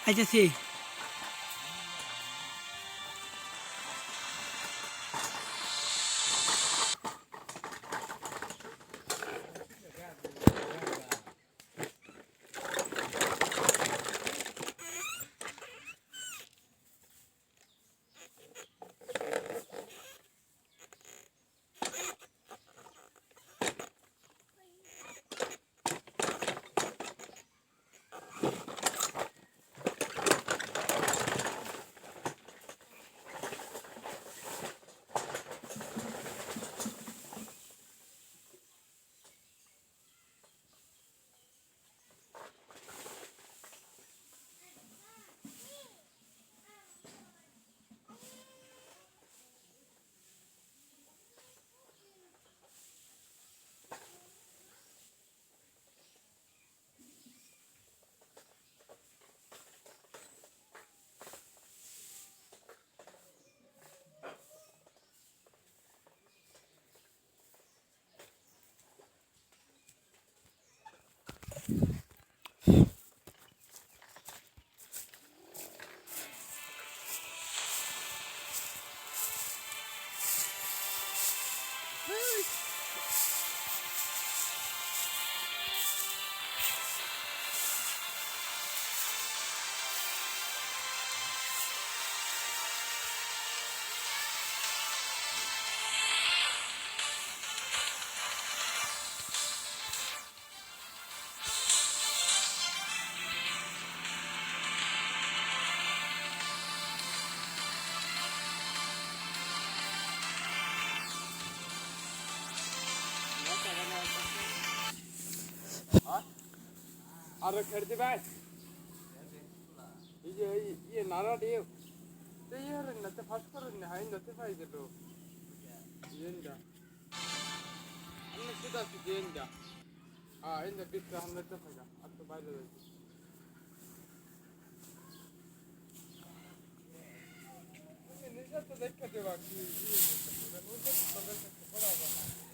আইতেছি। Arı kırdı ben. İyi nara diyor. De yarın ne te faşkorun ne hayın da te fayda lo. Yenda. Anne şurada şu yenda. Yenda bir tane te fayda. Attı bayla da. Ne zaten dakika diyor bak. İyi. Ben o da kadar para var.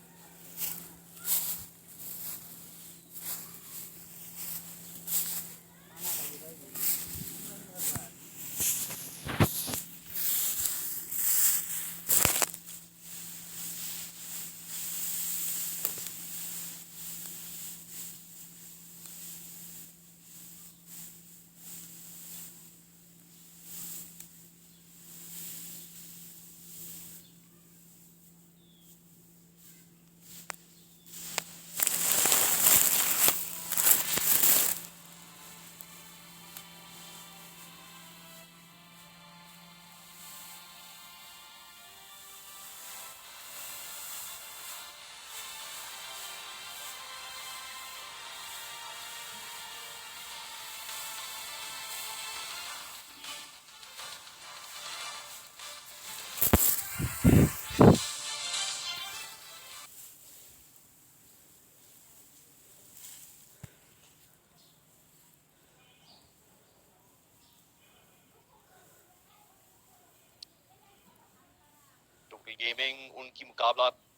Total gaming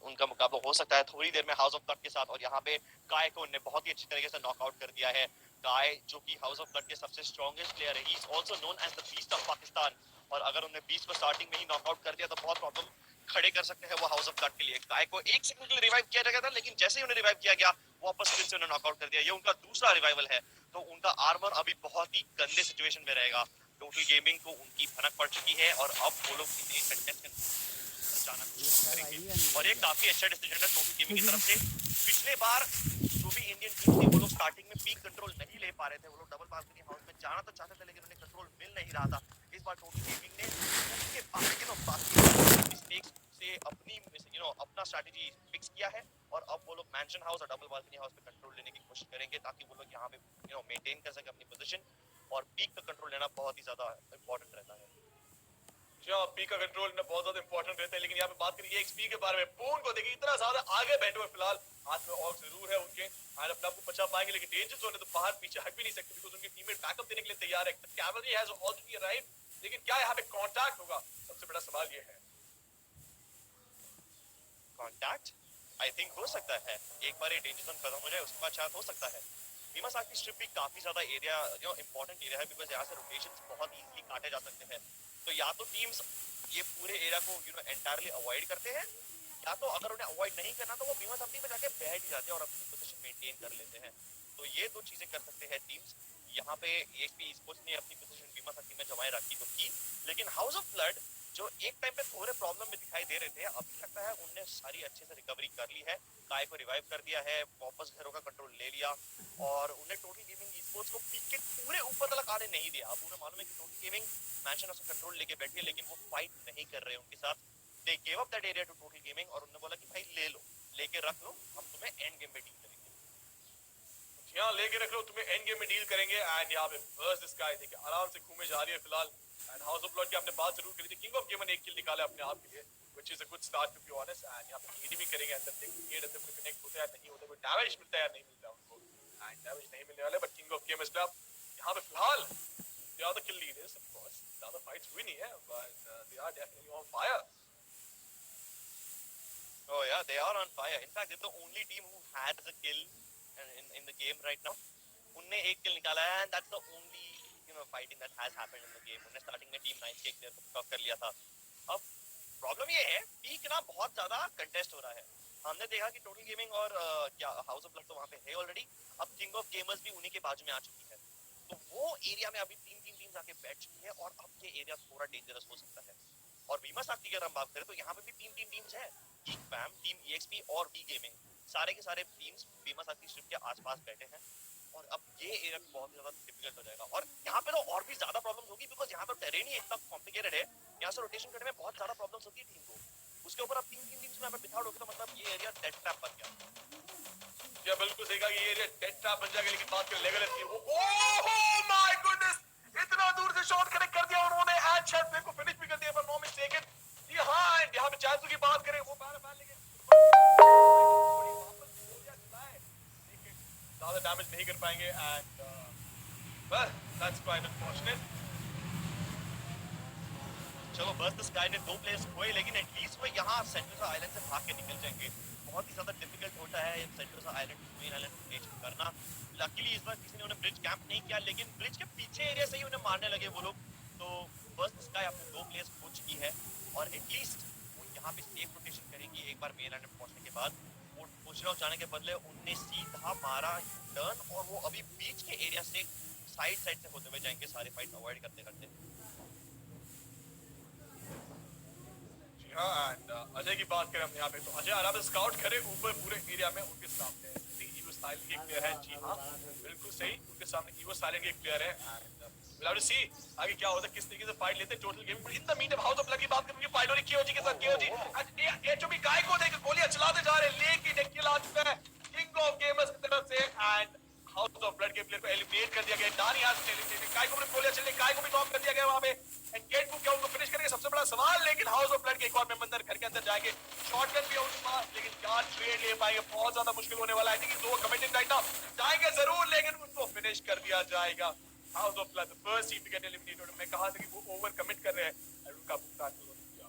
उनका मुकाबला हो सकता है थोड़ी देर में house of blood के साथ। और यहाँ पे काय को उन्होंने बहुत ही अच्छी तरीके से नॉकआउट कर दिया है। काय जो कि हाउस ऑफ ब्लड के सबसे स्ट्रॉन्गेस्ट प्लेयर है, he is also known as the beast of Pakistan. और अगर उन्हें बीस्ट को स्टार्टिंग में ही नॉकआउट कर दिया तो बहुत प्रॉब्लम खड़े कर सकते हैं वो हाउस ऑफ ब्लड के लिए। काय को एक सेकंड के लिए रिवाइव किया गया था, लेकिन जैसे ही उन्हें रिवाइव किया गया वापस फिर से उन्हें नॉकआउट कर दिया। ये उनका दूसरा रिवाइवल है, तो उनका आर्मर अभी बहुत ही गंदे सिचुएशन में रहेगा। टोटल गेमिंग को उनकी भनक पड़ चुकी है और अब वो लोग जाना करेंगे। और ये काफी अच्छा डिसीजन है टोटल गेमिंग की तरफ से। पिछले बार जो भी इंडियन टीम थी वो लोग स्टार्टिंग में पीक कंट्रोल नहीं ले पा रहे थे। वो लोग डबल बाल्कनी हाउस में जाना तो चाहते थे, लेकिन उन्हें कंट्रोल मिल नहीं रहा था। इस बार टोटल गेमिंग ने उसके बाकी मिस्टेक्स से अपना स्ट्रेटजी फिक्स किया है। और अब वो लोग मैंशन हाउस और डबल बाल्कनी हाउस पे कंट्रोल लेने की कोशिश करेंगे, ताकि वो लोग यहाँ पे मेंटेन कर सके अपनी पोजीशन। और पीक का कंट्रोल लेना बहुत ही ज्यादा इंपॉर्टेंट रहता है। पी का कंट्रोल में बहुत ज्यादा इंपॉर्टेंट रहता है। लेकिन यहाँ पे बात करिए एक्सपी के बारे में, पूर्ण को देखिए इतना ज्यादा आगे बैठे हुए फिलहाल, हाथ में ऑग जरूर है उनके, और अपने आप को बचा पाएंगे, लेकिन डेंजर जोन है तो बाहर पीछे हट भी नहीं सकते, बिकॉज़ उनके टीममेट बैकअप देने के लिए तैयार है। कैवलरी हैज ऑलरेडी अराइव्ड, लेकिन क्या यहाँ पे कांटेक्ट होगा, सबसे बड़ा सवाल ये है। कांटेक्ट आई थिंक हो सकता है, एक बार ये डेंजर जोन खत्म हो जाए उसके बाद शायद हो सकता है। बीमा साग की स्ट्रिप भी काफी ज्यादा एरिया इंपॉर्टेंट एरिया है, बिकॉज यहाँ से रोटेशंस बहुत इजीली काटे जा सकते हैं। तो या तो टीम्स ये पूरे एरिया को एंटायरली अवॉइड करते हैं, या तो अगर उन्हें अवॉइड नहीं करना तो वो बीमा सब्टी में जाके बैठ ही जाते हैं और अपनी पोजीशन मेंटेन कर लेते हैं। तो ये दो चीजें कर सकते हैं टीम्स। यहाँ पे EXP स्पोर्ट्स ने अपनी पोजीशन बीमा सब्टी में जमाए रखी तो की, लेकिन हाउस ऑफ ब्लड जो एक टाइम पे थोड़े प्रॉब्लम में दिखाई दे रहे थे, अभी लगता है उनने सारी अच्छे से रिकवरी कर ली है। काय को रिवाइव कर दिया है, वापस घरों का कंट्रोल ले लिया, और उन्हें टोटल गेमिंग स्पोर्ट्स को पीक के पूरे ऊपर तक आने नहीं दिया। अब उन्हें मालूम है कि total gaming mention of control लेके बैठी है, लेकिन वो फाइट नहीं कर रहे उनके साथ। They give up that area to total gaming, और उन्होंने बोला कि भाई ले लो, लेके रख लो, हम तुम्हें एंड गेम में डील करेंगे। यहाँ लेके रख लो, तुम्हें एंड गेम में डील करेंगे। एंड यहाँ पे बर्स्ट स्काई देखिए आराम से घूमे जा रही है फिलहाल। एंड हाउस ऑफ ब्लड की आपने बात जरूर करी थी, किंग ऑफ गेमर ने एक किल निकाला अपने आप के लिए, which is a good start to be honest. And यहाँ पे एनिमी करेंगे अंदर, देखिए अंदर में कनेक्ट होता है नहीं होता, कोई डैमेज मिलता है या नहीं मिलता उनको, एंड डैमेज नहीं मिलने वाला। बट किंग ऑफ गेमर्स पे आप यहाँ पे फिलहाल ज्यादा किल लीडर्स, ऑफ कोर्स ज्यादा फाइट्स हुई नहीं है, but they are definitely on fire. Oh yeah, they are on fire. In fact, they're the only team who has a kill in the game right now. उनने एक किल निकाला है, and that's the only fighting that has happened in the game. उन्हें starting में team 9 के एक player को pick of कर लिया था। अब प्रॉब्लम ये है पीक ना बहुत ज्यादा कंटेस्ट हो रहा है। हमने देखा कि टोटल गेमिंग और क्या हाउस ऑफ ब्लड तो वहाँ पे है ऑलरेडी, अब किंग ऑफ गेमर्स भी उन्हीं के बाजू में आ चुकी है। तो वो एरिया में अभी तीन टीम्स आके बैठ चुकी है, और अब ये एरिया थोड़ा डेंजरस हो सकता है। और बीमा साक्टी की अगर हम बात करें तो यहाँ पे भी तीन टीम्स है, कीक फैम, टीम EXP और वी गेमिंग, सारे के सारे टीम्स बीमा साक्टी स्ट्रिप के आसपास बैठे हैं। और अब ये एरिया बहुत ज्यादा डिफिकल्ट हो जाएगा, और यहाँ पे तो और भी ज्यादा प्रॉब्लम होगी, बिकॉज यहाँ पर टेरेन ही इतना कॉम्प्लिकेटेड है, यहाँ से रोटेशन करने में बहुत ज्यादा प्रॉब्लम्स होती है टीम को। उसके ऊपर अब तीन टीम्स में बिठाड़ होगी, तो मतलब ये एरिया डेड ट्रैप बन गया। या बिल्कुल सही कहा, ये एरिया डेड ट्रैप बन जाएगा। लेकिन बात करें लेवल की, ओह माय गुडनेस, इतना दूर से शॉट कनेक्ट कर दिया उन्होंने, एंड शायद प्ले को फिनिश भी कर दिया फॉर नो मिस्टेकन। जी हां, एंड यहां पे चांसों की बात करें वो बार लेकिन वापस गोलियां चलाए, लेकिन ज्यादा डैमेज नहीं कर पाएंगे। And well that's quite unfortunate. चलो बस द स्काई ने 2 प्लेयर्स खोए, लेकिन एटलीस्ट वो यहाँ सेंट्रोसा आइलैंड से भाग के निकल जाएंगे। बहुत ही ज्यादा डिफिकल्ट होता है सेंट्रोसा आइलैंड मेन आइलैंड रोटेशन करना। लकीली इस बार किसी ने उन्हें ब्रिज कैंप नहीं किया, लेकिन ब्रिज के पीछे एरिया से ही उन्हें मारने लगे वो लोग। तो बस स्काई अपने 2 प्लेयर्स खो चुकी है, और एटलीस्ट वो यहाँ पे सेफ रोटेशन करेंगी एक बार मेन आइलैंड में पहुंचने के बाद। वो पूछना जाने के बदले उनने सीधा मारा टर्न, और वो अभी बीच के एरिया से साइड से होते हुए जाएंगे, सारे फाइट अवॉइड करते करते। हाँ, एंड अजय की बात करें हम यहाँ पे, तो अजय आराम से स्काउट करे ऊपर पूरे एरिया में, उनके सामने ईवो साइलेंट एक प्लेयर है। जी हाँ, बिल्कुल सही, उनके सामने ईवो साइलेंट एक प्लेयर है। And we'll have to see आगे क्या होता है, किस तरीके से फाइट लेते हैं total game. In the mean house of blood की बात करेंगे, फाइट हो रही केओजी के साथ। केओजी एचओबी गाय को देख गोलियां चलाते जा रहे हैं, लेकिन एक किल आ चुका है किंग ऑफ गेमर्स की तरफ से। एंड हाउस ऑफ ब्लड के प्लेयर को एलिमिनेट कर दिया गया। डानी आज एलिमिनेट, गाय को भी गोलियां चलने, गाय को भी नॉक कर दिया गया वहां पे। एंड गेट को क्या उनको फिनिश करेंगे, सबसे बड़ा सवाल। लेकिन हाउस ऑफ ब्लड के एक और मेंबर अंदर घर के अंदर जाएंगे, शॉटगन भी है उनके पास, लेकिन क्या ट्रेड ले पाएंगे, बहुत ज्यादा मुश्किल होने वाला है। I think though committed right now, जाएंगे जरूर, लेकिन उनको फिनिश कर दिया जाएगा। House of Blood the first team to get eliminated. मैं कहा था कि वो ओवर कमिट कर रहे हैं, और उनका भुगतान उन्होंने किया।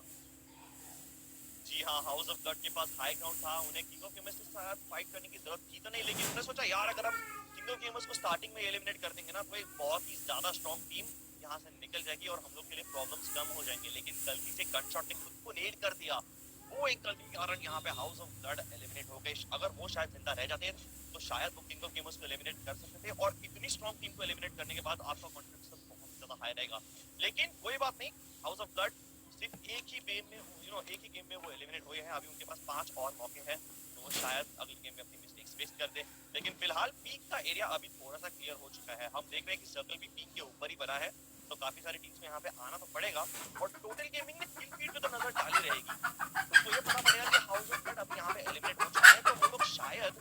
जी हाँ, हाउस ऑफ ब्लड के पास हाई ग्राउंड था, उन्हें किंग ऑफ गेमर्स के साथ फाइट करने की जरूरत थी तो नहीं, लेकिन उन्होंने सोचा यार अगर हम किंग ऑफ गेमर्स को स्टार्टिंग में एलिमिनेट कर देंगे ना तो एक बहुत ही ज्यादा स्ट्रॉन्ग टीम यहाँ से निकल जाएगी और हम लोग के लिए प्रॉब्लम्स कम हो जाएंगे, लेकिन गलती से गनशॉट ने खुद को नेल कर दिया। वो एक गलती के कारण यहाँ पे हाउस ऑफ ब्लड एलिमिनेट हो गए। अगर वो शायद जिंदा रह जाते तो शायद वो किंग ऑफ गेमर्स को एलिमिनेट कर सकते थे, और इतनी स्ट्रॉन्ग टीम को एलिमिनेट करने के बाद आपका कॉन्फिडेंस बहुत ज्यादा हाई रहेगा। लेकिन कोई बात नहीं, हाउस ऑफ ब्लड सिर्फ एक ही गेम में वो एलिमिनेट हुए हैं। अभी उनके पास 5 और मौके हैं, तो वो शायद अगले गेम में अपनी मिस्टेक्स फेस कर दे। लेकिन फिलहाल पीक का एरिया अभी थोड़ा सा क्लियर हो चुका है। हम देख रहे हैं कि सर्कल भी पीक के ऊपर ही बना है, तो काफी सारी टीम्स में यहाँ पे आना तो पड़ेगा। और टोटल गेमिंग ने किल फीड पे तो नजर डाली रहेगी, तो ये पता पड़ेगा कि हाउस ऑफ ब्लड अभी यहाँ पे एलिमिनेट हो चुके हैं, तो वो लोग शायद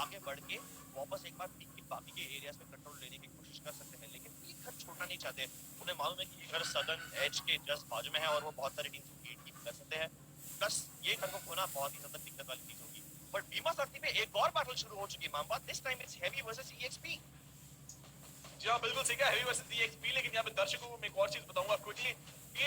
आगे बढ़ के वापस एक बार पीक के बाकी के एरियाज पे कंट्रोल लेने की कोशिश कर सकते हैं। लेकिन पीक घर छोड़ना नहीं चाहते, उन्हें मालूम है कि घर सदर्न एज के जस्ट बाजू में है और वो बहुत सारी टीम्स को कीप कर सकते हैं। प्लस ये घर को खोना बहुत ही ज्यादा दिक्कत वाली चीज होगी। बट बीमा शक्ति पे एक और बैटल शुरू हो चुकी है Mamba, this time it's heavy versus EXP. जी हाँ, बिल्कुल सही कहा, हेवी वर्सेस ईएक्सपी। लेकिन यहाँ पे दर्शकों को मैं एक और चीज बताऊंगा क्विकली, कि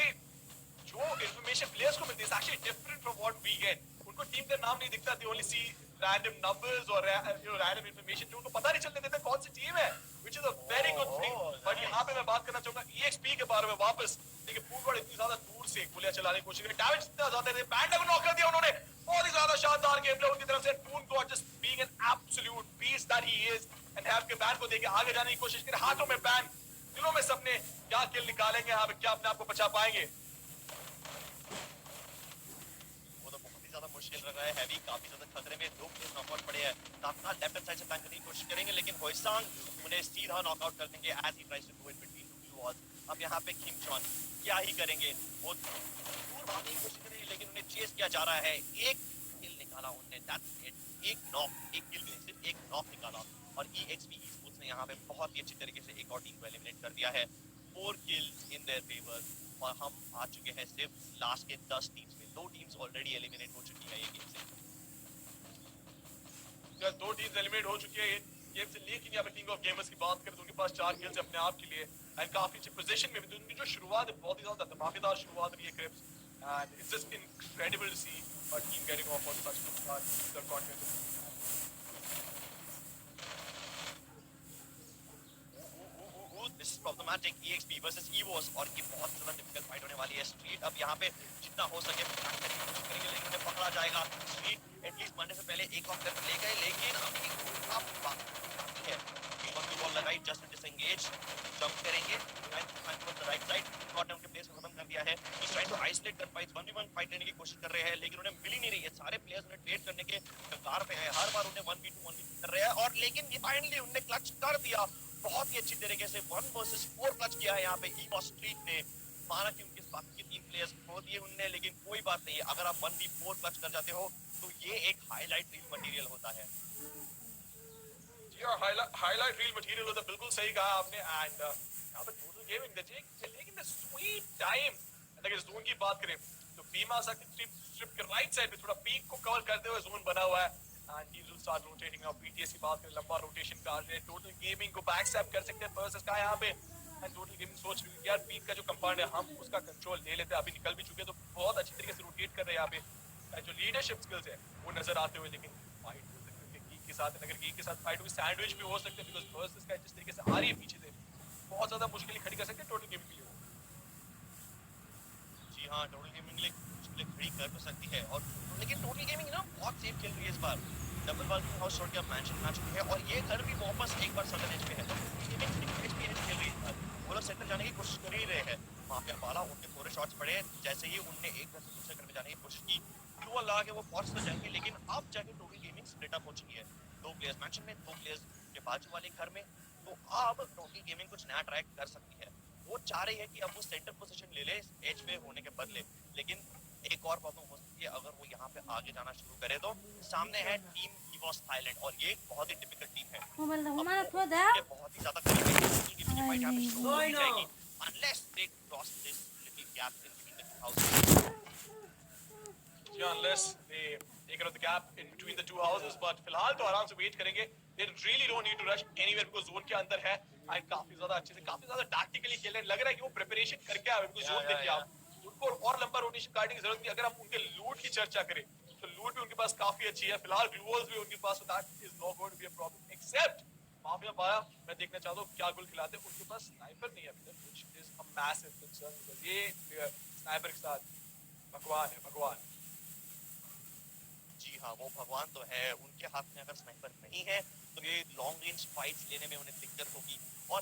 जो इंफॉर्मेशन प्लेयर्स को मिलती है actually different from what we get. उनको टीम का नाम नहीं दिखता, they only see random numbers और रैंडम इंफॉर्मेशन जो उनको पता नहीं चलने देता कौन सी टीम है, which is a very good thing. But यहाँ पे मैं बात करना चाहूंगा ईएक्सपी के बारे में वापस। देखिए पूर्वड़ इतनी ज्यादा दूर से गोलियां चलाने की कोशिश करी, डैमेज इतना ज्यादा थे, बैंड को नॉक कर दिया उन्होंने। बहुत ही ज्यादा शानदार गेम प्ले उनकी तरफ से। टून को just being an absolute beast that he is, and have के बैन को देके आगे जाने की कोशिश करे, हाथों में बैन, दिलों में सपने। क्या किल निकालेंगे यहाँ पे, क्या अपने आप को बचा पाएंगे? वो तो बहुत ही ज्यादा मुश्किल लग रहा है। हैवी काफी ज्यादा खतरे में, 2 प्लेयर नॉकआउट पड़े हैं। ताकना लेफ्ट साइड से बैंक करने की कोशिश करेंगे, लेकिन होइसांग उन्हें सीधा नॉकआउट कर देंगे as he tries to go in between two walls. अब यहाँ पे किम चॉन क्या ही करेंगे, वो दूर भागने की कोशिश करेंगे, लेकिन उन्हें चेस किया जा रहा है। एक किल निकाला उन्होंने, दैट्स इट। एक नॉक, एक किल नहीं, सिर्फ एक नॉक निकाला। और EXP Esports ने यहाँ पे बहुत ही अच्छी तरीके से एक और टीम को एलिमिनेट कर दिया है। 4 किल्स इन देयर फेवर, और हम आ चुके हैं सिर्फ लास्ट के 10 टीम्स में। 2 टीम्स ऑलरेडी एलिमिनेट हो चुकी है ये गेम से। 2 टीम्स एलिमिनेट हो चुकी है गेम से। लेकिन यहाँ पे किंग ऑफ गेमर्स की बात करें तो उनके पास 4 किल्स अपने आप के लिए, एंड काफी अच्छी पोजीशन में भी। उनकी जो शुरुआत है बहुत ही ज्यादा धमाकेदार शुरुआत रही है क्रिप्स, and it's just incredible to see a team getting off on such good confidence. This is problematic. EXP versus EVOS, और ये बहुत ज्यादा डिफिकल्ट फाइट होने वाली है। स्ट्रीट अब यहाँ पे जितना हो सके अटैक करने की कोशिश करेंगे, लेकिन उन्हें पकड़ा जाएगा। स्ट्रीट एटलीस्ट मरने से पहले एक ऑफ करके ले गए, लेकिन अभी अब बाकी है। बॉल लगाई, जस्ट डिसएंगेज, जंप करेंगे and the right side. Got उनके प्लेस को खत्म कर दिया है। इस ट्राइंग टू आइसोलेट कर फाइट्स 1v1 फाइट लेने की कोशिश कर रहे हैं, लेकिन उन्हें मिल ही नहीं रही है। सारे प्लेयर्स उन्हें ट्रेड करने के कगार पे हैं, हर बार उन्हें 1v2 कर रहे हैं, और लेकिन ये फाइनली उन्हें क्लच कर दिया। बहुत ही अच्छी तरीके से 1 वर्सेस 4 क्लच किया है यहाँ पे EVOS स्ट्रीट ने। माना कि उनके बाकी के 3 प्लेयर्स खो दिए उनने, लेकिन कोई बात नहीं है, अगर आप 1v4 क्लच कर जाते हो तो ये एक हाईलाइट रील मटेरियल होता है। जी हाँ, हाईलाइट रील मटेरियल होता है, बिल्कुल सही कहा आपने। एंड यहाँ पे टोटल गेमिंग लेकिन द स्वीट टाइम, अगर जोन की बात करें तो बीमा शक्ति स्ट्रिप के राइट साइड पे थोड़ा पीक को कवर करते हुए जोन बना हुआ है, and he will start rotating. अब पीटीएस की बात करें, लंबा रोटेशन कर रहे हैं, टोटल गेमिंग को बैकस्टैप कर सकते हैं वर्सेस का यहाँ पे। एंड टोटल गेमिंग सोच रही है यार पीक का जो कंपाउंड है हम उसका कंट्रोल ले लेते हैं, अभी निकल भी चुके हैं, तो बहुत अच्छी तरीके से रोटेट कर रहे हैं यहाँ पे। जो लीडरशिप स्किल्स है वो नजर आते हुए, लेकिन फाइट हो सकती है गीक के साथ। अगर गीक के साथ फाइट हुई सैंडविच भी हो सकते हैं, बिकॉज वर्सेस का जिस तरीके से आ रही है पीछे से बहुत ज्यादा मुश्किल खड़ी कर सकते हैं टोटल गेमिंग के लिए। जी हाँ, टोटल गेमिंग लिए मुश्किलें खड़ी कर तो सकती है, और लेकिन टोटल गेमिंग ना बहुत सेफ खेल रही है इस बार। डबल बाल की हाउस शॉट का मैंशन मैच भी है, और ये घर भी वापस एक बार सदन एज पे है, तो गेमिंग एक्सपीरियंस खेल रही है। वो लोग सेंटर जाने की कोशिश कर ही रहे हैं। वहाँ पे बाला उनके थोड़े शॉट्स पड़े, जैसे ही उनने एक घर से दूसरे घर में जाने की कोशिश की, क्लू लगा के वो पहुंच तो जाएंगे, लेकिन अब जाके टोटल गेमिंग स्प्लिट अप हो चुकी है। 2 प्लेयर्स मैंशन में, 2 प्लेयर्स के बाजू वाले घर में। तो अब टोटल गेमिंग कुछ नया ट्राई कर सकती है। वो चाह रही है कि अब वो सेंटर पोजीशन ले ले एज पे होने के बदले, लेकिन एक और प्रॉब्लम हो सकती है अगर वो यहाँ पे आगे जाना शुरू करे तो। सामने है टीम EVOS थाईलैंड, और ये बहुत ही टिपिकल टीम है। ये बहुत ही ज्यादा करीब है कि मुझे फाइट यहाँ पे शुरू हो जाएगी unless they cross this little gap in between the two houses. Yeah, unless they take out the gap in between the two houses, but फिलहाल तो आराम से वेट करेंगे। They really don't need to rush anywhere because zone के अंदर है, and काफी ज्यादा अच्छे से, काफी ज्यादा टैक्टिकली खेल रहे हैं। लग रहा है कि वो प्रिपरेशन करके आए, बिकॉज़ जोन देखिए आप, उनको और लंबा रोटेशन काटने की जरूरत नहीं। अगर हम उनके लूट की चर्चा करें तो लूट भी उनके पास काफी अच्छी है, फिलहाल ग्लूवल्स भी उनके पास, that is not going to be a problem except mafia पाया। मैं देखना चाहता हूँ क्या गोल खिलाते हैं। उनके पास स्नाइपर नहीं है अभी तक, which is a massive concern, because ये स्नाइपर के साथ भगवान है, भगवान। जी हाँ, वो भगवान तो है, उनके हाथ में अगर स्नाइपर नहीं है तो ये लॉन्ग रेंज फाइट्स लेने में उन्हें दिक्कत होगी। और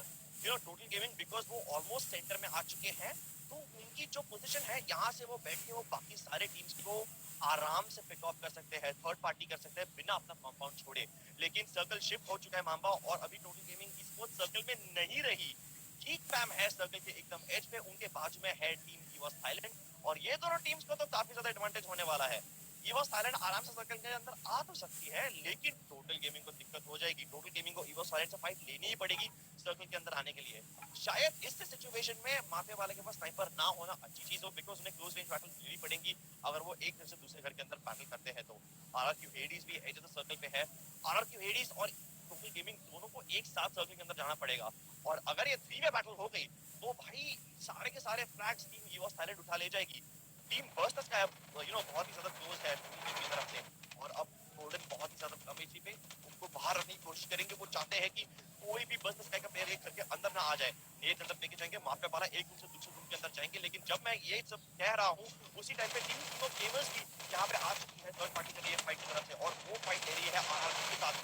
टोटल गेमिंग बिकॉज वो ऑलमोस्ट सेंटर में आ चुके हैं, तो उनकी जो पोजीशन है यहाँ से वो बैठ के वो बाकी सारे टीम्स को आराम से पिक ऑफ कर सकते हैं, थर्ड पार्टी कर सकते हैं बिना अपना कंपाउंड छोड़े। लेकिन सर्कल शिफ्ट हो चुका है मांबा, और अभी टोटल गेमिंग की स्पोर्ट सर्कल में नहीं रही। ठीक फैम है सर्कल के एकदम एज पे, उनके बाजू में है टीम ईवोस थाईलैंड, और ये दोनों टीम्स को तो काफी ज्यादा एडवांटेज होने वाला है। ईवोस थाईलैंड आराम से सर्कल के अंदर आ तो सकती है, लेकिन टोटल गेमिंग को दिक्कत हो जाएगी। टोटल गेमिंग को ईवोस थाईलैंड से फाइट लेनी ही पड़ेगी सर्कल के अंदर आने के लिए। शायद इस सिचुएशन में माफिया वाले के पास स्नाइपर ना होना अच्छी चीज हो, बिकॉज उन्हें क्लोज रेंज बैटल लेनी पड़ेगी अगर वो एक घर से दूसरे घर के अंदर बैटल करते हैं। तो आरआरक्यू हेडीज भी एज ऑफ द सर्कल पे है। आरआरक्यू हेडीज और टोटल गेमिंग दोनों को एक साथ सर्कल के अंदर जाना पड़ेगा, और अगर ये 3 वे बैटल हो गई तो भाई सारे के सारे फ्लैग्स टीम ईवोस थाईलैंड उठा ले जाएगी। टीम बर्स्टर्स का बहुत ही ज्यादा क्लोज है टीम की तरफ से, और अब गोल्डन बहुत ही ज्यादा कम एजी पे उनको बाहर रखने की कोशिश करेंगे। वो चाहते हैं कि कोई भी बर्स्टर्स का प्लेयर एक करके अंदर ना आ जाए। नेट अंदर लेके जाएंगे, माफिया वाला एक रूम से दूसरे रूम के अंदर जाएंगे। लेकिन जब मैं ये सब कह रहा हूँ उसी टाइम पे टीम तीनों गेमर्स भी यहाँ पे आ चुकी है थर्ड पार्टी के लिए फाइट की तरफ से, और वो फाइट ले रही है आरआरक्यू के साथ।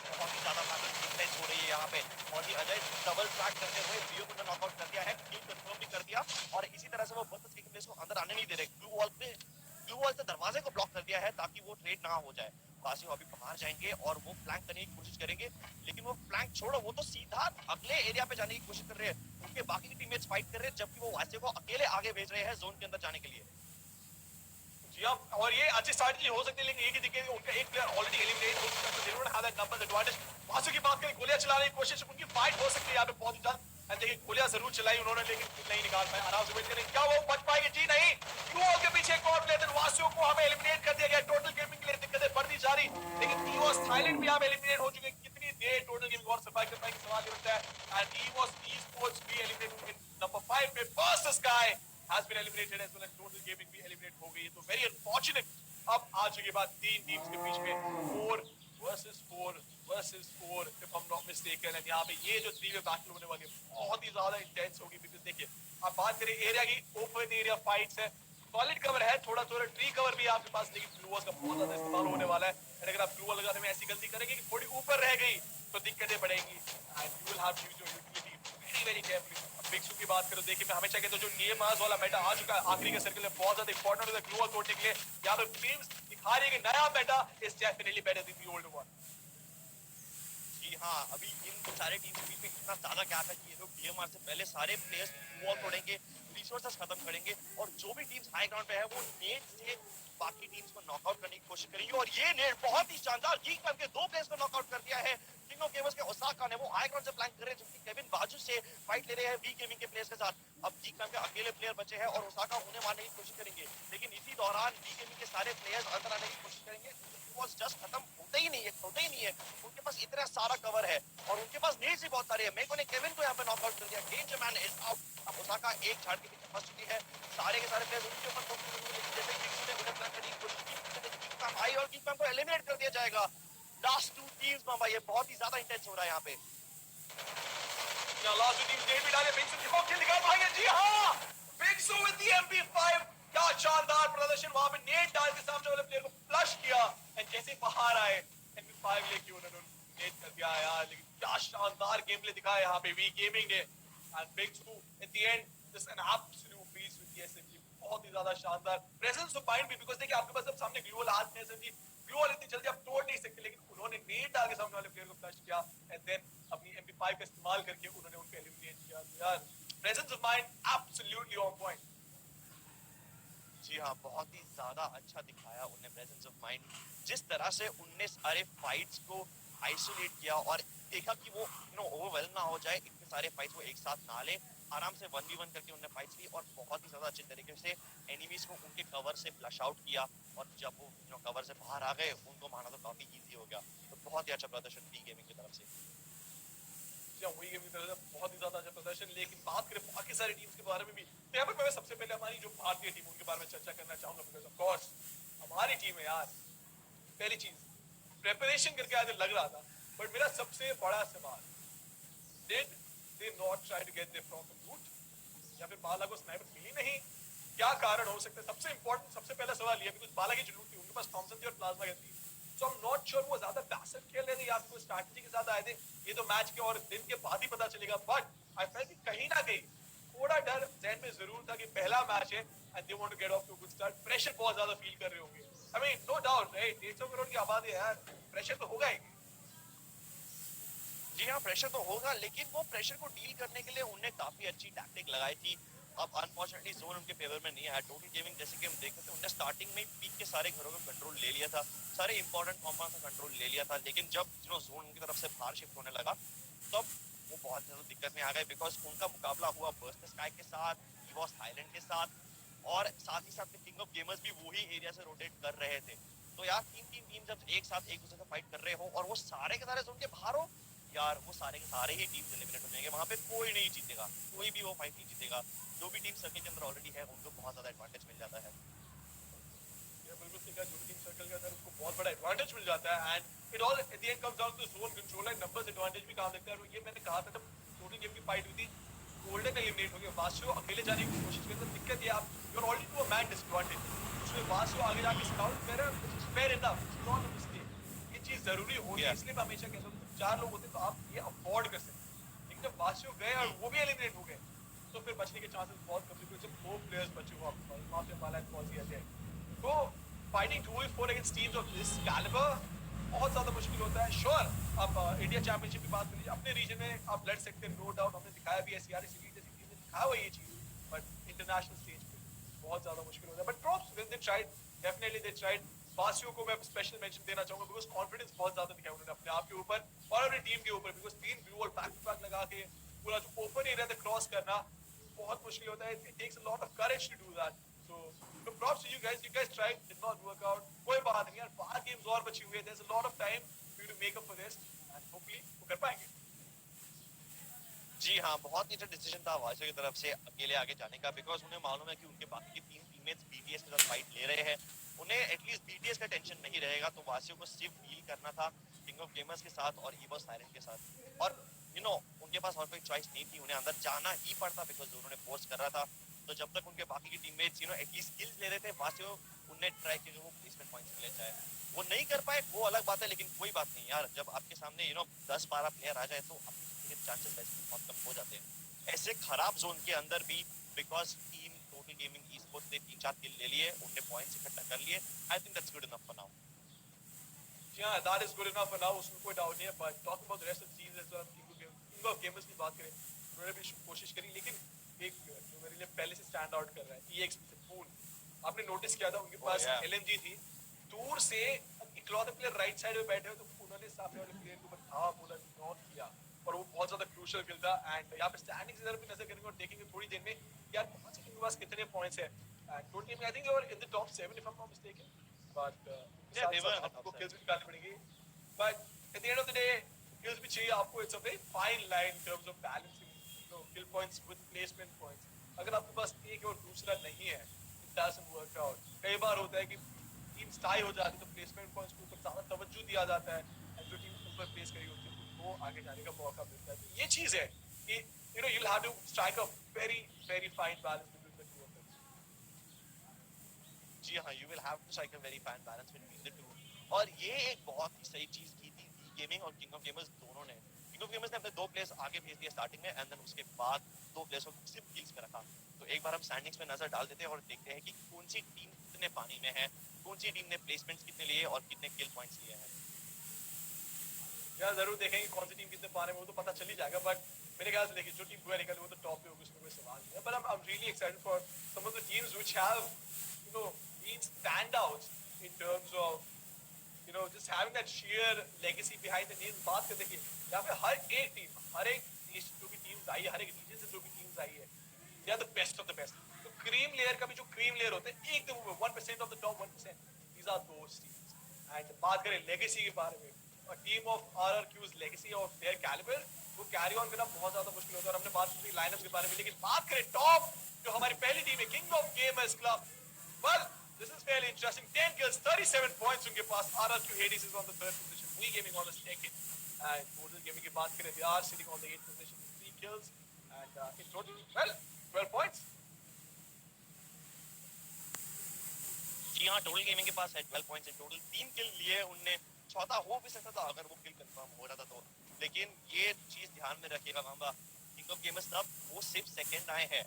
बहुत ही ज्यादा बैटल इंटेंस हो रही है यहाँ पे, और ये अजय डबल ट्रैक करते हुए बीओ को नॉकआउट कर दिया है, किल कंफर्म भी कर दिया, और इसी तरह से वो बर्स्टर्स के प्लेस को अंदर आने नहीं दे रहे। ब्लू वॉल से दरवाजे को ब्लॉक कर दिया है ताकि वो ट्रेड ना हो जाए। बासी अभी बाहर जाएंगे और वो फ्लैंक करने की कोशिश करेंगे, लेकिन वो फ्लैंक छोड़ो, वो तो सीधा अगले एरिया पे जाने की कोशिश कर रहे हैं। उनके बाकी के टीममेट्स फाइट कर रहे हैं, जबकि वो वासी को अकेले आगे भेज रहे हैं जोन के अंदर जाने के लिए। जी हाँ, और ये अच्छी स्ट्रैटेजी हो सकती है, लेकिन एक ही दिक्कत है, उनका एक प्लेयर ऑलरेडी एलिमिनेट हो चुका है, so they don't have that numbers advantage। Vasu की बात करें, गोलियां चलाने की कोशिश, उनकी फाइट हो सकती है यहाँ पे बहुत ही जल्द। एंड देखिए गोलियां जरूर चलाई उन्होंने, लेकिन नहीं निकाल पाए। आराम से वेट करें, क्या वो बच पाएंगे? जी नहीं। यूओ के पीछे एक और प्लेयर, वासियों को हमें एलिमिनेट कर दिया गया। टोटल गेमिंग के लिए दिक्कतें बढ़ती जा रही, लेकिन ईवोस थाईलैंड भी यहाँ पे एलिमिनेट हो चुके हैं। कितनी देर टोटल गेमिंग और सर्वाइव कर पाएंगे सवाल ये उठता है। एंड ईवोस ई-स्पोर्ट्स भी एलिमिनेट होंगे नंबर 5 पे। First sky has been eliminated as well as total gaming भी eliminate हो गई है, तो very unfortunate। अब आ चुकी बात 3 टीम्स के बीच में 4 versus 4 if I'm not mistaken, and यहाँ पे ये जो 3 वे बैटल होने वाली है बहुत ही ज्यादा इंटेंस होगी। बिकॉज़ देखिए अब बात करें एरिया की, ओपन एरिया फाइट्स है, सॉलिड कवर है, थोड़ा थोड़ा ट्री कवर भी आपके पास, लेकिन ब्लू वॉल्स का बहुत ज्यादा इस्तेमाल होने वाला है। एंड अगर आप ब्लू वॉल लगाने में ऐसी गलती करेंगे कि थोड़ी ऊपर रह गई तो दिक्कतें बढ़ेंगी, and you will have to use your utility very carefully. Big की बात करो, देखिए मैं हमेशा कहता हूं जो डीएमआर वाला मेटा आ चुका है आखिरी के सर्कल में, बहुत ज्यादा इंपॉर्टेंट है ग्लू वॉल तोड़ने के लिए। यहां पे टीम्स दिखा रही है कि नया meta is definitely better than the old one. जी हाँ, अभी इन सारे टीम के बीच में इतना ज्यादा गैप है कि ये लोग डीएमआर से पहले सारे प्लेयर्स वॉल तोड़ेंगे, रिसोर्सेस खत्म करेंगे, और जो भी टीम्स हाई ग्राउंड पे है वो नेट से बाकी टीम्स को नॉकआउट करने की कोशिश करेंगे। और ये नेट बहुत ही शानदार गीक करके 2 प्लेयर्स को नॉकआउट कर दिया है। किंग ऑफ गेमर्स के ओसाका ने वो हाई ग्राउंड से फ्लैंक कर रहे हैं, जबकि केविन बाजू से फाइट ले रहे हैं वी गेमिंग के प्लेयर्स के साथ। अब गीक के अकेले प्लेयर बचे हैं और ओसाका उन्हें मारने की कोशिश करेंगे, लेकिन इसी दौरान वी गेमिंग के सारे प्लेयर्स अंदर आने की कोशिश करेंगे। वॉज जस्ट खत्म होता ही नहीं है, उनके पास इतना सारा कवर है और उनके पास नीड्स भी बहुत सारे हैं। मेको ने केविन को यहाँ पे नॉकआउट कर दिया, डेंजर मैन इज आउट। अब ओसाका एक झाड़ के पीछे फंस चुकी है, सारे के सारे प्लेयर्स उनके ऊपर फोकस कर रहे हैं, जैसे किसी ने उन्हें प्लान करने की कोशिश की, आई और किक को एलिमिनेट कर दिया जाएगा। लास्ट 2 टीम्स मामा, ये बहुत ही ज्यादा इंटेंस हो रहा है यहाँ पे। लास्ट 2 टीम्स डेट भी डाले, बिगसू की किल निकाल पाएंगे। जी हां, बिगसू विद द MP5, क्या शानदार प्रदर्शन, वहां पे नेट डाल के सामने वाले प्लेयर को फ्लश किया, एंड जैसे बाहर आए MP5 लेके उन्होंने नेट कर दिया यार। लेकिन क्या शानदार गेम प्ले दिखाया यहाँ पे वी गेमिंग ने, एंड बिगसू at the end just an absolute piece with the SMG, बहुत ही ज्यादा शानदार प्रेजेंस ऑफ माइंड भी। बिकॉज़ देखिए आपके पास अब सामने ग्लूवल हाथ में SMG, ग्लूवल इतनी जल्दी आप तोड़ नहीं सकते, लेकिन उन्होंने नेट डाल के सामने वाले प्लेयर को फ्लश किया, एंड देन अपनी MP5 का इस्तेमाल करके उन्होंने उनको एलिमिनेट किया। तो यार presence of mind absolutely on point. जी हाँ, बहुत ही ज्यादा अच्छा दिखाया उन्हें प्रेजेंस ऑफ माइंड, जिस तरह से उनने सारे फाइट्स को आइसोलेट किया और देखा कि वो ओवरवेल्म ना हो जाए, इतने सारे फाइट्स वो एक साथ ना ले, आराम से 1v1 करके उन्होंने फाइट्स ली और बहुत ही ज्यादा अच्छे तरीके से एनिमीज को उनके कवर से फ्लश आउट किया, और जब वो कवर से बाहर आ गए उनको मारना तो काफी इजी हो गया। तो बहुत ही अच्छा प्रदर्शन डी गेमिंग की तरफ से। वही गेम की तरह से बहुत ही ज्यादा अच्छा प्रदर्शन। डिस्कशन, लेकिन बात करें बाकी सारी टीम्स के बारे में भी, तो यहाँ पर मैं सबसे पहले हमारी जो भारतीय टीम उनके बारे में चर्चा करना चाहूंगा, बिकॉज ऑफ कोर्स हमारी टीम है यार। पहली चीज, प्रिपरेशन करके आज लग रहा था, बट मेरा सबसे बड़ा सवाल, did they not try to get their proper route, या फिर बाला को स्नाइपर मिली नहीं? क्या कारण हो सकता है? सबसे इंपॉर्टेंट, सबसे पहला सवाल ये, बिकॉज बाला की जो लूट थी उनके पास थॉमसन थी और प्लाज्मा गन थी, सो आई एम नॉट श्योर वो ज्यादा पैसिव खेल रहे थे या फिर स्ट्रैटेजी के साथ आए थे। ये तो मैच के और दिन के बाद ही पता चलेगा, बट आई फेल्ट कि कहीं ना कहीं थोड़ा डर जहन में जरूर था कि पहला मैच है and they want to get off to good start. Pressure बहुत ज्यादा फील कर रहे होंगे, I mean no doubt right, 150 crore की आबादी है यार, प्रेशर तो होगा ही। जी हाँ, प्रेशर तो होगा, लेकिन वो प्रेशर को डील करने के लिए उन्हें काफी अच्छी टैक्टिक लगाई थी। अब अनफॉर्चुनेटली जोन उनके फेवर में नहीं आया। टोटल गेमिंग जैसे कि हम देख रहे थे, उन्हें स्टार्टिंग में पीक के सारे घरों का कंट्रोल ले लिया था, सारे इंपॉर्टेंट कॉम्पाउंड का कंट्रोल ले लिया था, लेकिन जब जोन उनकी तरफ से बाहर शिफ्ट होने लगा तब वो बहुत ज्यादा दिक्कत में आ गए, बिकॉज उनका मुकाबला हुआ बर्स्ट स्काई के साथ, ईवॉस थाईलैंड के साथ, और साथ ही साथ में किंग ऑफ गेमर्स भी वही एरिया से रोटेट कर रहे थे। तो यार तीन तीन टीम जब एक साथ एक दूसरे से फाइट कर रहे हो और वो सारे के सारे जोन के बाहर हो, यार वो सारे के सारे ही टीम एलिमिनेट हो जाएंगे, वहां पे कोई नहीं जीतेगा, कोई भी वो फाइट नहीं जीतेगा। जो भी टीम सर्कल के अंदर ऑलरेडी है उनको बहुत ज्यादा एडवांटेज मिल जाता है। ये बिल्कुल सही कहा, जो टीम सर्कल के अंदर उसको बहुत बड़ा एडवांटेज मिल जाता है, and it all at the end comes down to zone control and numbers advantage भी काम लगता है। और ये मैंने कहा था जब टोटल गेम की फाइट हुई थी, गोल्डन एलिमिनेट हो गया, वासियो अकेले जाने की कोशिश करते, दिक्कत ये आप you are already to a man disadvantage, उसमें वासियो आगे जाके स्काउट कर रहा है, fair enough, not a mistake. ये चीज जरूरी होगी, इसलिए मैं हमेशा कहता हूं चार लोग होते तो आप ये अफोर्ड कर सकते, लेकिन जब वासियो गए और वो भी एलिमिनेट हो गए तो फिर बचने के चांसेस बहुत कम थे। जब दो प्लेयर्स बचे हुए आपके पास, माफिया वाला एंड पॉजी अजय, तो fighting 2v4 against teams of this calibre बहुत ज्यादा मुश्किल होता है। श्योर आप इंडिया चैंपियनशिप की बात करिए, अपने रीजन में आप लड़ सकते हैं, नो डाउट, हमने दिखाया भी है, सीआरए सीरीज जैसी टीम ने दिखाया हुआ ये चीज, बट इंटरनेशनल स्टेज पे बहुत ज्यादा मुश्किल होता है। But props when they tried, definitely they tried. वासियो को मैं स्पेशल मेंशन देना चाहूंगा, बिकॉज कॉन्फिडेंस बहुत ज्यादा दिखाया उन्होंने अपने आप के ऊपर और अपनी टीम के ऊपर, बिकॉज 3 ब्लू और बैक टू बैक लगा के पूरा जो ओपन एरिया था क्रॉस करना बहुत मुश्किल होता है। It takes a lot of courage to do that, so props to you guys tried, did not work out, कोई बात नहीं यार, 5 गेम्स और बची हुई है, there is a lot of time for you to make up for this and hopefully वो कर पाएंगे। जी हाँ, बहुत ही अच्छा डिसीजन था वासियो की तरफ से अकेले आगे जाने का, बिकॉज उन्हें मालूम है कि उनके बाकी के तीन टीममेट्स बीटीएस के साथ फाइट ले रहे हैं, उन्हें एटलीस्ट बीटीएस का टेंशन नहीं रहेगा। तो वासियो को सिर्फ डील करना था किंग ऑफ गेमर्स के साथ और ईवॉस थाईलैंड के साथ, और यू नो उनके पास और कोई चॉइस नहीं थी, उन्हें अंदर जाना ही पड़ता बिकॉज उन्होंने फोर्स कर रहा था। तो जब तक उनके बाकी के टीममेट्स एटलीस्ट किल्स ले रहे थे, वासियो उन्हें ट्राई किया वो प्लेसमेंट पॉइंट्स ले जाए। वो नहीं कर पाए वो अलग बात है, लेकिन कोई बात नहीं यार, जब आपके सामने 10-12 प्लेयर आ जाए तो आपके चांसेस वैसे भी बहुत कम हो जाते हैं ऐसे खराब जोन के अंदर भी, because team total gaming e sports ने 3-4 किल ले लिए, उन्होंने पॉइंट्स इकट्ठा कर लिए। I think that's good enough for now. Yeah, that is good enough for now, उसमें कोई डाउट नहीं है, but talk about the rest of the teams as well, king of gamers की बात करें, उन्होंने भी कोशिश करी, लेकिन एक जो मेरे लिए पहले से स्टैंड आउट कर रहा है, EX पूल, आपने नोटिस किया था उनके पास LMG थी, दूर से इकलौते प्लेयर राइट साइड में बैठे हो तो उन्होंने सामने वाले प्लेयर के ऊपर धावा बोला, नॉक किया, और वो बहुत ज्यादा क्रूशियल किल था। एंड यहाँ पे स्टैंडिंग्स इधर भी नजर करेंगे और देखेंगे थोड़ी देर में यार कौन से टीम के पास कितने पॉइंट्स है। And total team I think they were in the top 7 if I am not mistaken, but आपको किल्स भी निकालनी पड़ेगी, but at the end of the day kills भी चाहिए आपको। It's a very fine line in terms of balancing kill points with placement points. अगर आपके पास एक और दूसरा नहीं है, इट डजंट वर्क आउट। कई बार होता है कि टीम टाई हो जाती है तो प्लेसमेंट पॉइंट्स के ऊपर ज्यादा तवज्जो दिया जाता है, एंड जो टीम ऊपर प्लेस करी होती है वो आगे जाने का मौका मिलता है। तो ये चीज है कि you'll have to strike a very very fine balance between the two of them. जी हाँ, you will have to strike a very fine balance between the two, और ये एक बहुत ही सही चीज की थी गेमिंग और किंग ऑफ गेमर्स दोनों ने। किंग ऑफ गेमर्स ने अपने 2 प्लेयर्स आगे भेज दिए स्टार्टिंग में, एंड देन उसके बाद 2 प्लेयर्स को सिर्फ किल्स पे रखा। तो एक बार हम स्टैंडिंग्स पे नजर डाल देते हैं और देखते हैं कि कौन सी टीम कितने पानी में है, कौन सी टीम ने प्लेसमेंट्स कितने लिए और कितने किल पॉइंट्स लिए हैं। यार जरूर देखेंगे कौन सी टीम कितने पाने में, वो तो पता चल ही जाएगा, बट मेरे ख्याल से देखिए जो टीम पूरा निकली वो तो टॉप पे होगी, उसमें कोई सवाल नहीं है। But I'm really excited for some of the teams which have been standouts in terms of just having that sheer legacy behind the names। बात कर देखिए यहाँ पे हर एक टीम, हर एक देश जो भी टीम्स आई है, हर एक रीजन से जो भी टीम्स आई है, they are the best of the best। तो क्रीम लेयर का भी जो क्रीम लेयर होते हैं एकदम 1% of the top 1%, these are those teams। And बात करें लेगेसी के बारे में, a team of RRQ's legacy of their caliber वो कैरी ऑन करना बहुत ज्यादा मुश्किल होता है। और हमने बात की लाइनअप के बारे में, लेकिन बात करें टॉप जो हमारी पहली टीम है king of gamers club, well this is fairly interesting. 10 kills 37 points उनके पास। RRQ Hades is on the third position, We Gaming on the second, and total gaming की बात करें they are sitting on the 8th position with 3 kills and in total well 12 points। जी हाँ, total gaming के पास है 12 points in total. 3 किल लिए उनने, चौथा हो भी सकता था अगर वो किल कंफर्म हो रहा था तो, लेकिन ये चीज ध्यान में रखिएगा मामला, किंग ऑफ गेमर्स तब वो सिर्फ सेकंड आए हैं।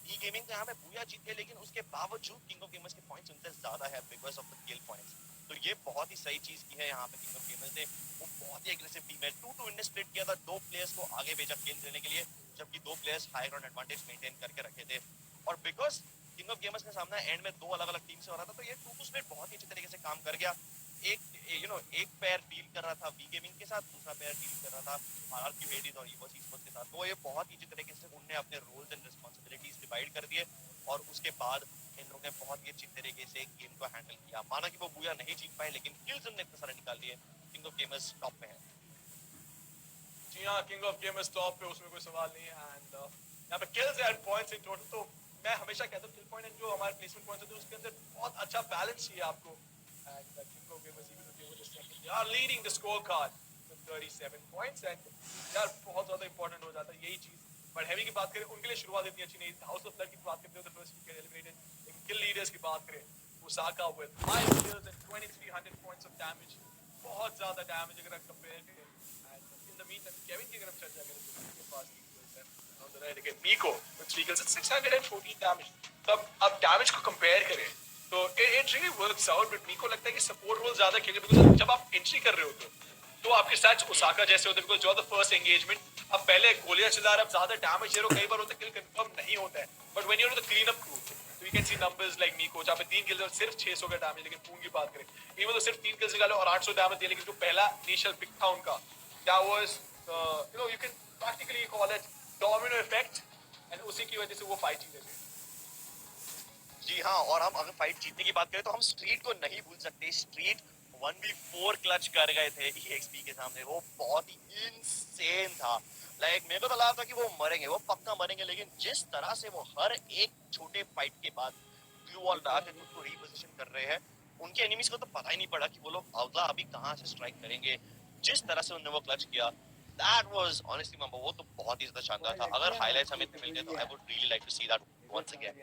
ई गेमिंग का यहाँ पे बूया जीत गए, लेकिन उसके बावजूद किंग ऑफ गेमर्स के पॉइंट्स उनसे ज्यादा है because of the kill points. तो ये बहुत ही सही चीज की है यहाँ पे किंग ऑफ गेमर्स ने। वो बहुत ही एग्रेसिव टीम है, 2-2 इनने स्प्लिट किया था, 2 प्लेयर्स को आगे भेजा किल देने के लिए, जबकि 2 players high ground advantage maintain करके रखे थे। और बिकॉज किंग ऑफ गेमर्स का सामना एंड में 2 अलग अलग टीम से हो रहा था, तो ये 2-2 स्प्लिट बहुत ही अच्छे तरीके से काम कर गया। एक पैर डील कर रहा था वी गेमिंग के साथ, दूसरा पैर डील कर रहा था RRQ Hades और EVO Esports के साथ। तो ये बहुत ही अच्छे तरीके से उनने अपने रोल्स एंड रिस्पांसिबिलिटीज डिवाइड कर दिए और उसके बाद इन लोगों ने बहुत ही अच्छी तरीके से गेम को हैंडल किया। माना कि वो बूया नहीं जीत पाए, लेकिन किल्स उन्होंने इतने सारे निकाल लिए। किंग ऑफ गेमर्स टॉप पे है। जी हाँ, किंग ऑफ गेमर्स टॉप पे, उसमें कोई सवाल नहीं है। एंड यहाँ पे kills and points in total, तो मैं हमेशा कहता हूँ किल पॉइंट एंड जो हमारे प्लेसमेंट पॉइंट्स होते हैं उसके अंदर बहुत अच्छा बैलेंस चाहिए आपको। And king of gamers even though they were just second, they are leading the scorecard with 37 points and यार बहुत ज्यादा इंपॉर्टेंट हो जाता है यही चीज। बट हैवी की बात करें, उनके लिए शुरुआत इतनी अच्छी नहीं थी। हाउस ऑफ ब्लड की बात करते हो तो फर्स्ट विकेट एलिमिनेटेड, लेकिन किल लीडर्स की बात करें, Osaka with 5 kills and 2300 points of damage, बहुत ज्यादा डैमेज अगर आप कंपेयर करें। And in the mean Kevin की अगर हम चर्चा करें तो उनके पास on the right again Miko with 3 kills and 614 damage। तब अब डैमेज को कंपेयर करें तो it really works out, but Miko लगता है कि सपोर्ट रोल ज्यादा खेलेंगे बिकॉज़ जब आप एंट्री कर रहे होते हो तो आपके साथ ओसाका जैसे होते हैं बिकॉज़ जो द फर्स्ट एंगेजमेंट अब पहले गोलियां चला रहे, अब ज्यादा डैमेज दे रहे हो, कई बार होता है किल कंफर्म नहीं होता है। But when you are the clean up crew तो you can see numbers like Miko जहां पे 3 किल्स और सिर्फ 600 का डैमेज। लेकिन पून की बात करें, इवन तो सिर्फ 3 किल्स निकाले और 800 डैमेज दिए, लेकिन जो पहला इनिशियल पिक था उनका that was you can practically call it domino effect, and उसी की वजह से वो फाइट जीते थे। जी हाँ, और हम अगर फाइट जीतने की बात करें तो हम स्ट्रीट को नहीं भूल सकते। स्ट्रीट 1v4 क्लच कर गए थे EXP के सामने, वो बहुत ही इंसेन था। लाइक मेरे को तो लगा था कि वो मरेंगे, वो पक्का मरेंगे, लेकिन जिस तरह से वो हर एक छोटे फाइट के बाद ब्लू वॉल डाल के खुद को रीपोजिशन कर रहे हैं, उनके एनिमीज को तो पता ही नहीं पड़ा कि वो लोग अगला अभी कहाँ से स्ट्राइक करेंगे। जिस तरह से उन्होंने वो क्लच किया, that was honestly मामा, वो तो बहुत ही ज्यादा शानदार था। अगर हाइलाइट्स हमें इतने मिल गए तो I would really like to see that once again।